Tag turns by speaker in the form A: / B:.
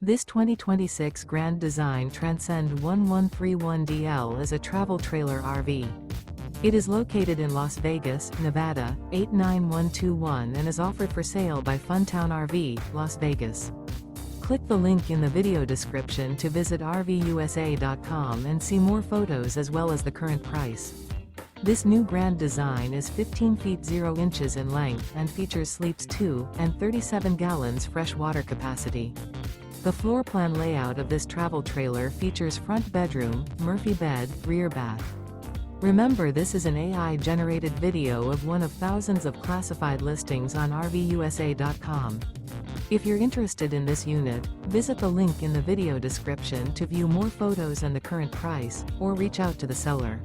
A: This 2026 Grand Design Transcend 1131DL is a travel trailer RV. It is located in Las Vegas, Nevada, 89121 and is offered for sale by Funtown RV, Las Vegas. Click the link in the video description to visit RVUSA.com and see more photos as well as the current price. This new Grand Design is 15 feet 0 inches in length and features sleeps 2 and 37 gallons fresh water capacity. The floor plan layout of this travel trailer features front bedroom, Murphy bed, rear bath. Remember, this is an AI-generated video of one of thousands of classified listings on RVUSA.com. If you're interested in this unit, visit the link in the video description to view more photos and the current price, or reach out to the seller.